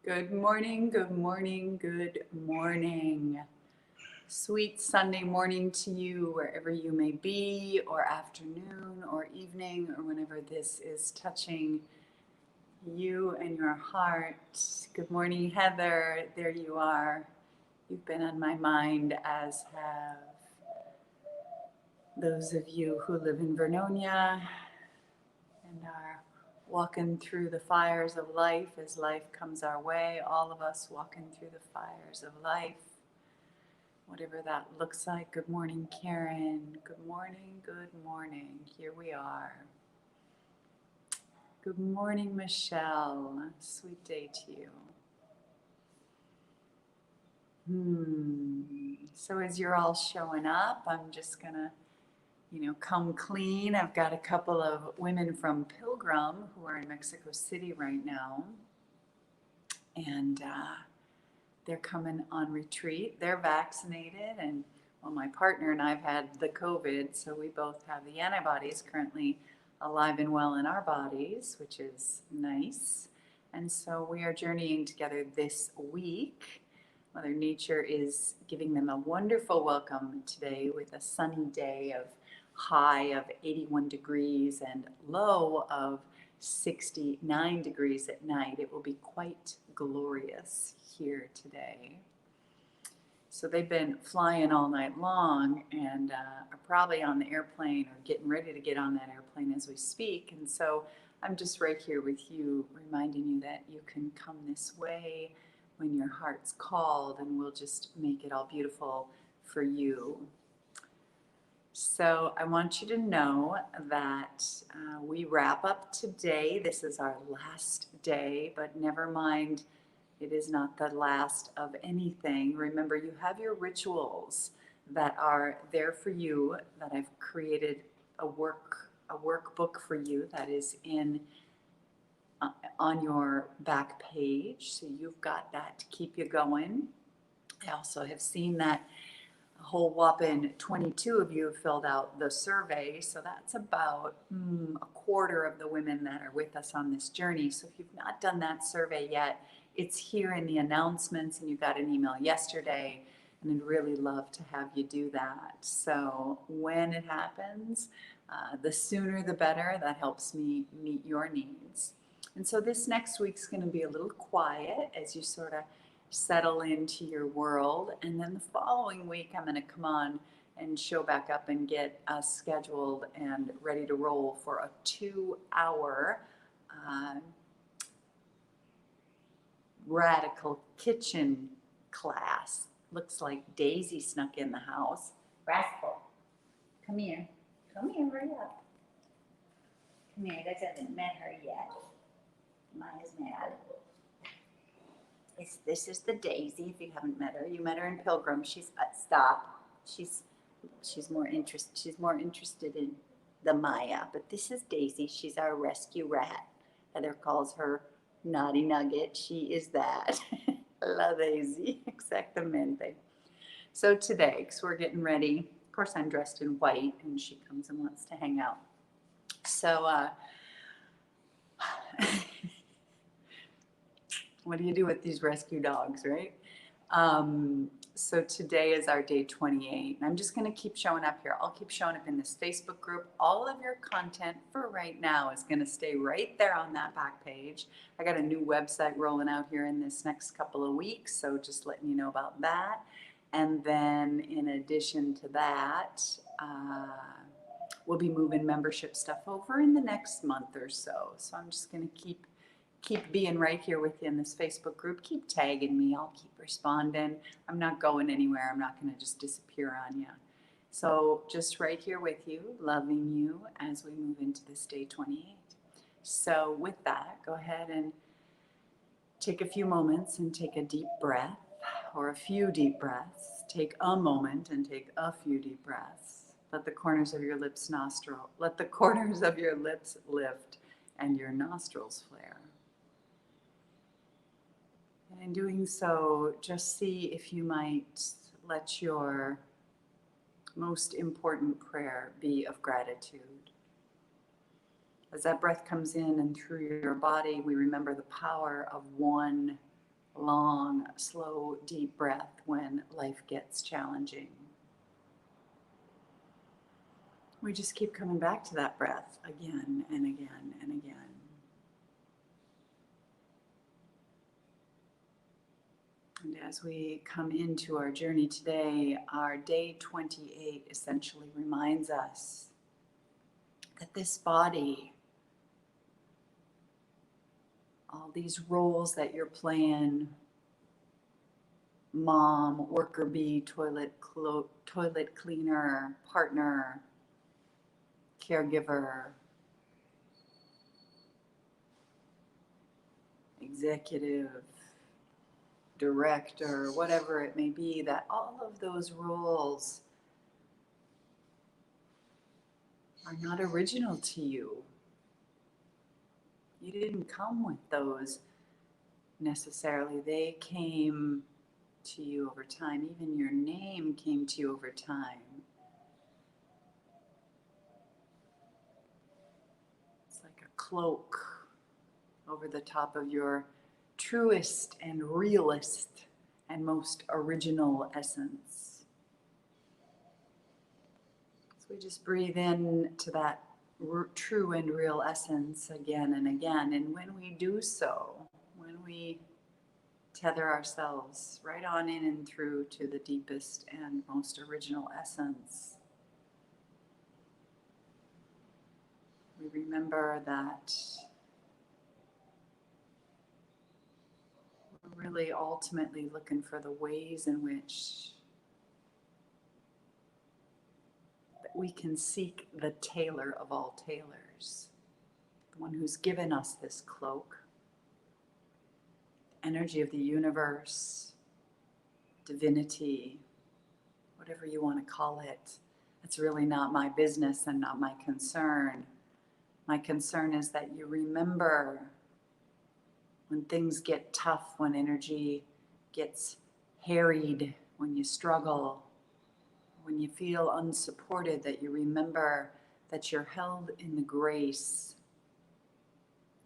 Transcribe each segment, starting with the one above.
Good morning, good morning, good morning. Sweet Sunday morning to you, wherever you may be, or afternoon, or evening, or whenever this is touching you and your heart. Good morning, Heather. There you are. You've been on my mind, as have those of you who live in Vernonia and are walking through the fires of life as life comes our way. All of us walking through the fires of life, whatever that looks like. Good morning, Karen. Good morning, good morning. Here we are. Good morning, Michelle. Sweet day to you. So as you're all showing up, I'm just gonna come clean. I've got a couple of women from Pilgrim who are in Mexico City right now, and they're coming on retreat. They're vaccinated, and well, my partner and I've had the COVID, so we both have the antibodies currently alive and well in our bodies, which is nice. And so we are journeying together this week. Mother Nature is giving them a wonderful welcome today with a sunny day of high of 81 degrees and low of 69 degrees at night. It will be quite glorious here today. So they've been flying all night long and are probably on the airplane or getting ready to get on that airplane as we speak. And so I'm just right here with you, reminding you that you can come this way when your heart's called, and we'll just make it all beautiful for you. So I want you to know that we wrap up today. This is our last day, but never mind, it is not the last of anything. Remember, you have your rituals that are there for you, that I've created a workbook for you that is in on your back page. So you've got that to keep you going. I also have seen that a whole whopping 22 of you have filled out the survey. So that's about a quarter of the women that are with us on this journey. So if you've not done that survey yet, it's here in the announcements, and you got an email yesterday, and I'd really love to have you do that. So when it happens, the sooner the better. That helps me meet your needs. And so this next week's going to be a little quiet as you sort of settle into your world. And then the following week, I'm going to come on and show back up and get us scheduled and ready to roll for a 2-hour radical kitchen class. Looks like Daisy snuck in the house. Rascal, come here. Come here, hurry up. Come here, you guys haven't met her yet. Maya's mad. This is the Daisy. If you haven't met her, you met her in Pilgrim. She's stop. She's more interested in the Maya. But this is Daisy. She's our rescue rat. Heather calls her Naughty Nugget. She is that. La Daisy. Exactamente. So today, because we're getting ready. Of course, I'm dressed in white, and she comes and wants to hang out. So. What do you do with these rescue dogs, right? So today is our day 28. And I'm just going to keep showing up here. I'll keep showing up in this Facebook group. All of your content for right now is going to stay right there on that back page. I got a new website rolling out here in this next couple of weeks, so just letting you know about that. And then in addition to that, we'll be moving membership stuff over in the next month or so. So I'm just going to keep being right here with you in this Facebook group. Keep tagging me. I'll keep responding. I'm not going anywhere. I'm not going to just disappear on you. So just right here with you, loving you as we move into this day 28. So with that, go ahead and take a few moments and take a deep breath, or a few deep breaths. Take a moment and take a few deep breaths. Let the corners of your lips let the corners of your lips lift and your nostrils flare. And in doing so, just see if you might let your most important prayer be of gratitude. As that breath comes in and through your body, we remember the power of one long, slow, deep breath when life gets challenging. We just keep coming back to that breath again and again and again. And as we come into our journey today, our day 28 essentially reminds us that this body, all these roles that you're playing, mom, worker bee, toilet cleaner, partner, caregiver, executive, director, whatever it may be, that all of those roles are not original to you. You didn't come with those necessarily. They came to you over time. Even your name came to you over time. It's like a cloak over the top of your truest and realest and most original essence. So we just breathe in to that true and real essence again and again. And when we do so, when we tether ourselves right on in and through to the deepest and most original essence, we remember that we're really ultimately looking for the ways in which we can seek the tailor of all tailors, the one who's given us this cloak, energy of the universe, divinity, whatever you want to call it. It's really not my business and not my concern. My concern is that you remember when things get tough, when energy gets harried, when you struggle, when you feel unsupported, that you remember that you're held in the grace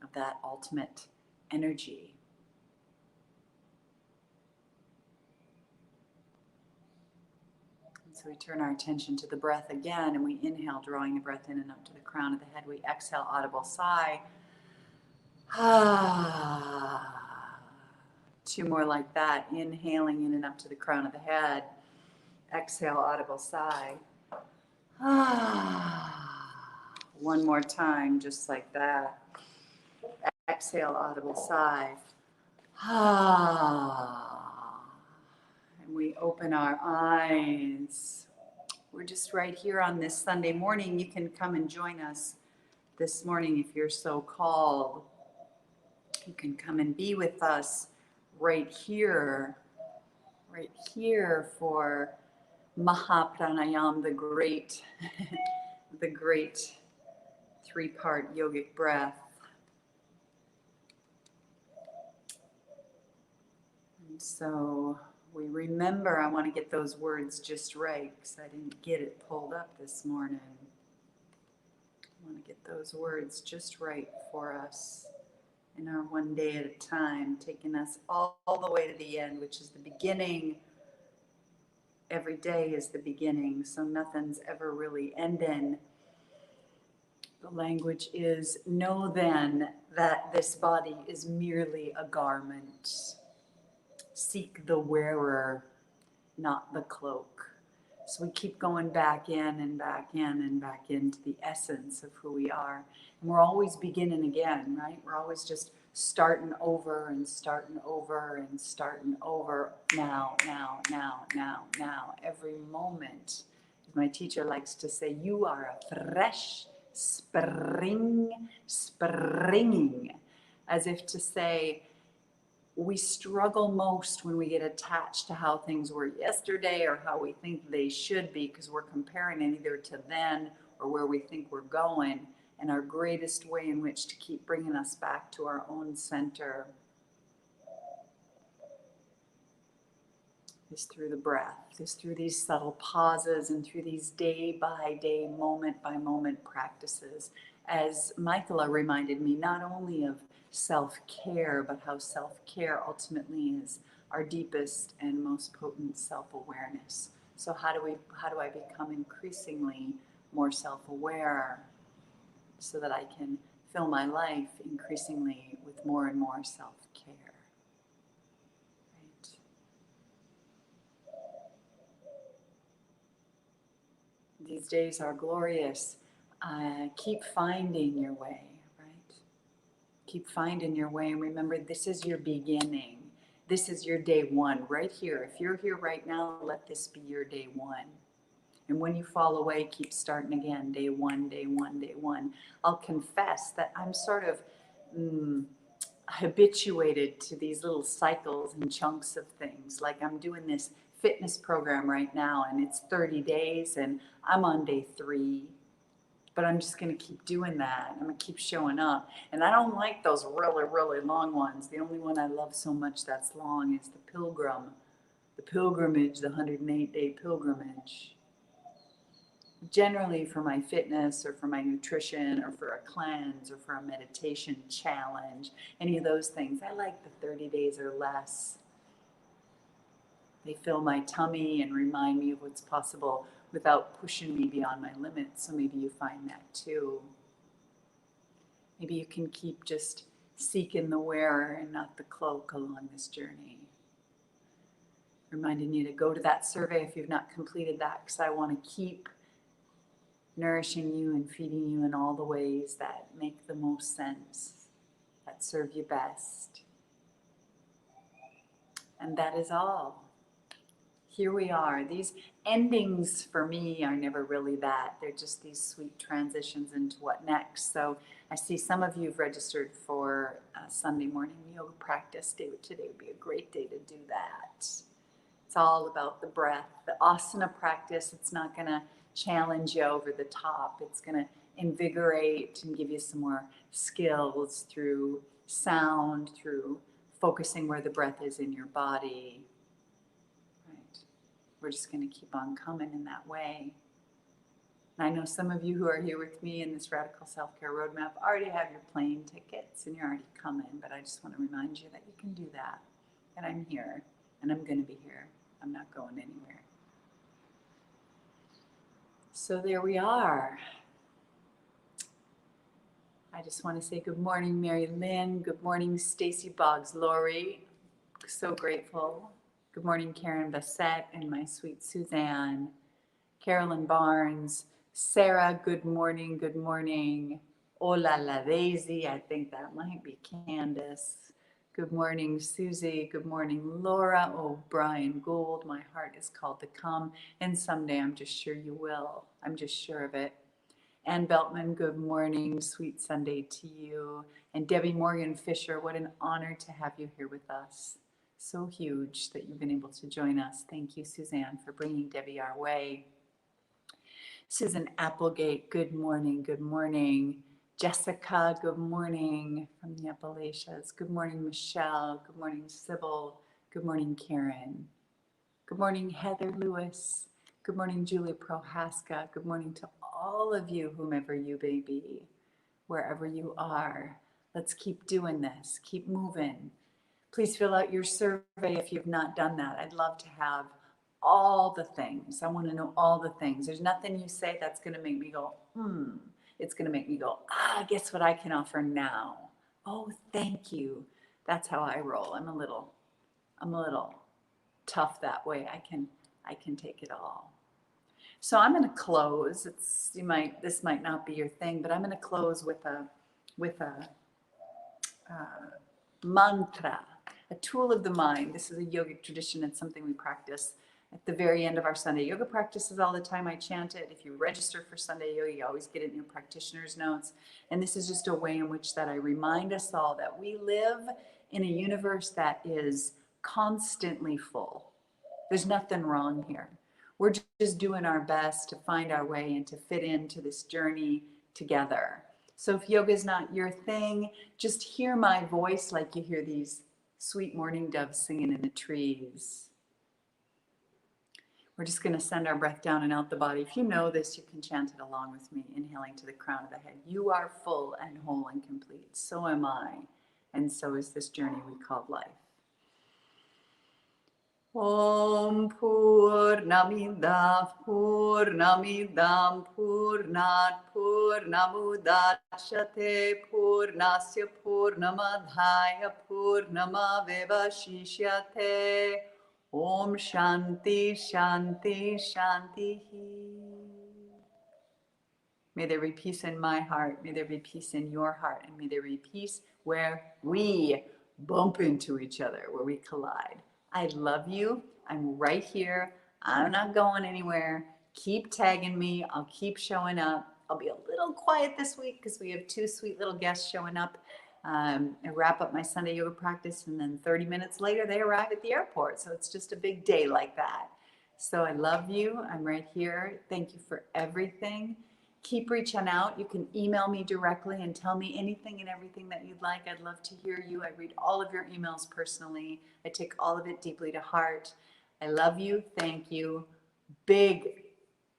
of that ultimate energy. And so we turn our attention to the breath again, and we inhale, drawing the breath in and up to the crown of the head. We exhale, audible sigh. Two more like that. Inhaling in and up to the crown of the head. Exhale, audible sigh. One more time, just like that. Exhale, audible sigh. And we open our eyes. We're just right here on this Sunday morning. You can come and join us this morning if you're so called. You can come and be with us right here for Mahapranayam, the great three-part yogic breath. And so we remember, I want to get those words just right because I didn't get it pulled up this morning. I want to get those words just right for us in our one day at a time, taking us all the way to the end, which is the beginning. Every day is the beginning, so nothing's ever really ending. The language is, know then that this body is merely a garment. Seek the wearer, not the cloak. So we keep going back in and back in and back into the essence of who we are. And we're always beginning again, right? We're always just starting over and starting over and starting over now. Every moment, as my teacher likes to say, you are a fresh springing, as if to say, we struggle most when we get attached to how things were yesterday or how we think they should be, because we're comparing it either to then or where we think we're going. And our greatest way in which to keep bringing us back to our own center is through the breath, is through these subtle pauses and through these day by day, moment by moment practices. As Michaela reminded me, not only of self-care, but how self-care ultimately is our deepest and most potent self-awareness. So how do I become increasingly more self-aware so that I can fill my life increasingly with more and more self-care? Right? These days are glorious. Keep finding your way, right? Keep finding your way, and remember, this is your beginning. This is your day one right here. If you're here right now, let this be your day one. And when you fall away, keep starting again. Day one, day one, day one. I'll confess that I'm sort of habituated to these little cycles and chunks of things. Like I'm doing this fitness program right now, and it's 30 days, and I'm on day 3. But I'm just going to keep doing that. I'm going to keep showing up. And I don't like those really, really long ones. The only one I love so much that's long is the pilgrimage, the 108-day pilgrimage. Generally for my fitness or for my nutrition or for a cleanse or for a meditation challenge, any of those things, I like the 30 days or less. They fill my tummy and remind me of what's possible without pushing me beyond my limits. So maybe you find that too. Maybe you can keep just seeking the wearer and not the cloak along this journey. Reminding you to go to that survey if you've not completed that, because I want to keep nourishing you and feeding you in all the ways that make the most sense, that serve you best. And that is all. Here we are. These endings for me are never really that. They're just these sweet transitions into what next. So I see some of you have registered for a Sunday morning yoga practice. Today would be a great day to do that. It's all about the breath, the asana practice. It's not going to challenge you over the top. It's going to invigorate and give you some more skills through sound, through focusing where the breath is in your body. We're just going to keep on coming in that way. And I know some of you who are here with me in this Radical Self-Care Roadmap already have your plane tickets and you're already coming, but I just want to remind you that you can do that. And I'm here, and I'm going to be here. I'm not going anywhere. So there we are. I just want to say good morning, Mary Lynn. Good morning, Stacy Boggs Laurie. So grateful. Good morning, Karen Bassett and my sweet Suzanne. Carolyn Barnes. Sarah, good morning, good morning. Hola la Daisy, I think that might be Candace. Good morning, Susie. Good morning, Laura. Oh, Brian Gould, my heart is called to come, and someday I'm just sure you will. I'm just sure of it. Ann Beltman, good morning. Sweet Sunday to you. And Debbie Morgan Fisher, what an honor to have you here with us. So huge that you've been able to join us. Thank you, Suzanne, for bringing Debbie our way. Susan Applegate, good morning, good morning. Jessica, good morning from the Appalachians. Good morning, Michelle. Good morning, Sybil. Good morning, Karen. Good morning, Heather Lewis. Good morning, Julie Prohaska. Good morning to all of you, whomever you may be, wherever you are. Let's keep doing this. Keep moving. Please fill out your survey if you've not done that. I'd love to have all the things. I want to know all the things. There's nothing you say that's going to make me go, It's going to make me go, guess what I can offer now? Oh, thank you. That's how I roll. I'm a little tough that way. I can take it all. So I'm going to close. This might not be your thing, but I'm going to close with a mantra, a tool of the mind. This is a yogic tradition. It's something we practice at the very end of our Sunday yoga practices all the time. I chant it. If you register for Sunday yoga, you always get it in your practitioner's notes. And this is just a way in which that I remind us all that we live in a universe that is constantly full. There's nothing wrong here. We're just doing our best to find our way and to fit into this journey together. So if yoga is not your thing, just hear my voice like you hear these sweet morning doves singing in the trees. We're just going to send our breath down and out the body. If you know this, you can chant it along with me, inhaling to the crown of the head. You are full and whole and complete. So am I. And so is this journey we call life. Om Purnamidam Purnamidam Purnat Purnamudachyate Purnasya Purnamadhaya Purnamavevashishyate. Om Shanti Shanti Shanti. May there be peace in my heart. May there be peace in your heart. And may there be peace where we bump into each other, where we collide. I love you. I'm right here. I'm not going anywhere. Keep tagging me. I'll keep showing up. I'll be a little quiet this week because we have 2 sweet little guests showing up. I wrap up my Sunday yoga practice, and then 30 minutes later, they arrive at the airport. So it's just a big day like that. So I love you. I'm right here. Thank you for everything. Keep reaching out. You can email me directly and tell me anything and everything that you'd like. I'd love to hear you. I read all of your emails personally. I take all of it deeply to heart. I love you. Thank you. Big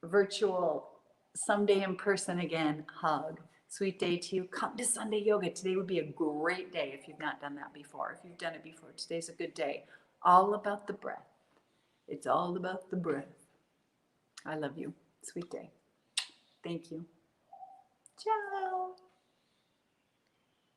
virtual, someday in person again, hug. Sweet day to you. Come to Sunday Yoga. Today would be a great day if you've not done that before. If you've done it before, today's a good day. All about the breath. It's all about the breath. I love you. Sweet day. Thank you. Ciao.